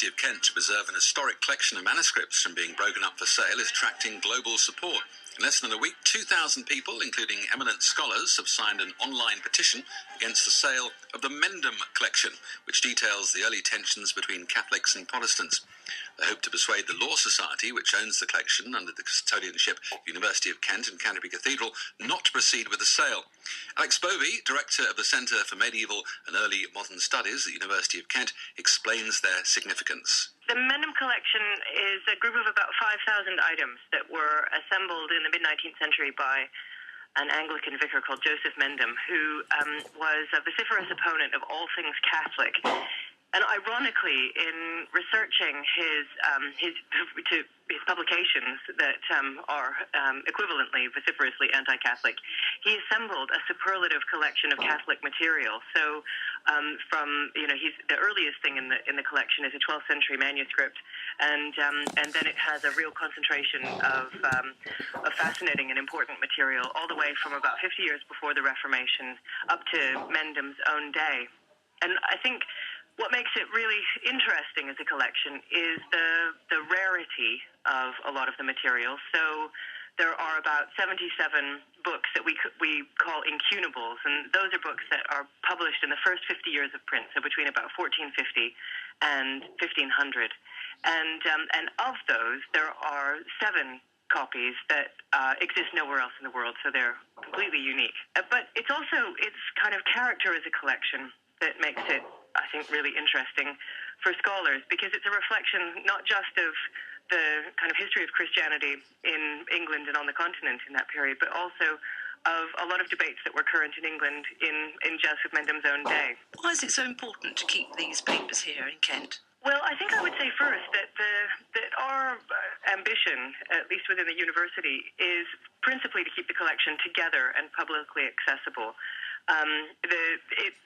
University of Kent to preserve an historic collection of manuscripts from being broken up for sale is attracting global support. In less than a week, 2,000 people, including eminent scholars, have signed an online petition against the sale of the Mendham collection, which details the early tensions between Catholics and Protestants. They hope to persuade the Law Society, which owns the collection under the custodianship of University of Kent and Canterbury Cathedral, not to proceed with the sale. Alex Bovey, Director of the Centre for Medieval and Early Modern Studies at the University of Kent, explains their significance. The Mendham collection is a group of about 5,000 items that were assembled in the mid-19th century by an Anglican vicar called Joseph Mendham, who was a vociferous opponent of all things Catholic. And ironically, in researching his publications that are equivalently vociferously anti-Catholic, he assembled a superlative collection of Catholic material. So, the earliest thing in the collection is a 12th century manuscript, and then it has a real concentration of fascinating and important material, all the way from about 50 years before the Reformation up to Mendham's own day. And I think what makes it really interesting as a collection is the rarity of a lot of the material. So there are about 77 books that we call incunables, and those are books that are published in the first 50 years of print, so between about 1450 and 1500. And of those, there are 7 copies that exist nowhere else in the world, so they're completely unique. But it's also its kind of character as a collection that makes it, I think, really interesting for scholars, because it's a reflection not just of the kind of history of Christianity in England and on the continent in that period, but also of a lot of debates that were current in England in Joseph Mendham's own day. Why is it so important to keep these papers here in Kent? Well, I think I would say first that our ambition, at least within the university, is principally to keep the collection together and publicly accessible.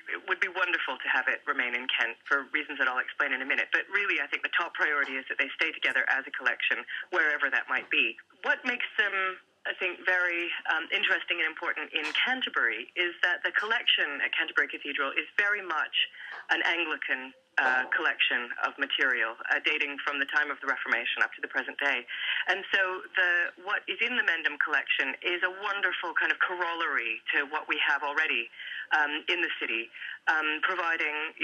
It would be wonderful to have it remain in Kent for reasons that I'll explain in a minute. But really, I think the top priority is that they stay together as a collection, wherever that might be. What makes them, I think, very interesting and important in Canterbury is that the collection at Canterbury Cathedral is very much an Anglican collection of material dating from the time of the Reformation up to the present day. And so what is in the Mendham collection is a wonderful kind of corollary to what we have already in the city, providing,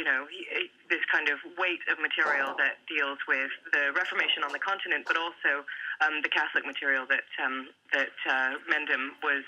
this kind of weight of material that deals with the Reformation on the continent, but also the Catholic material that Mendham was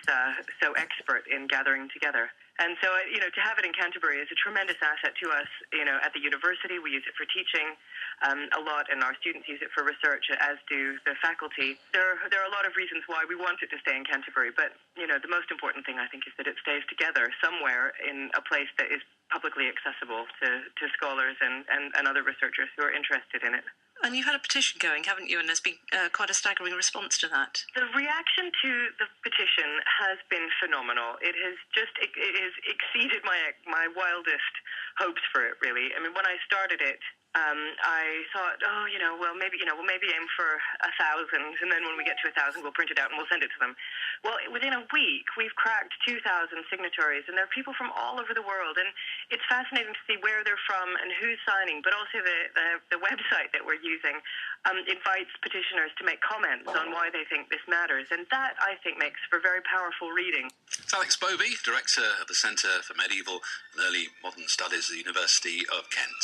so expert in gathering together. And so, to have it in Canterbury is a tremendous asset to us. At the university, we use it for teaching a lot, and our students use it for research, as do the faculty. There are a lot of reasons why we want it to stay in Canterbury, but, the most important thing, I think, is that it stays together somewhere in a place that is publicly accessible to scholars and other researchers who are interested in it. And you've had a petition going, haven't you? And there's been quite a staggering response to that. The reaction to the petition has been phenomenal. It has exceeded my wildest hopes for it, really. I mean, when I started it, I thought, maybe aim for 1,000, and then when we get to 1,000, we'll print it out and we'll send it to them. Well, within a week, we've cracked 2,000 signatories, and there are people from all over the world, and it's fascinating to see where they're from and who's signing, but also the website that we're using invites petitioners to make comments on why they think this matters, and that, I think, makes for very powerful reading. It's Alex Bovey, Director of the Centre for Medieval and Early Modern Studies at the University of Kent.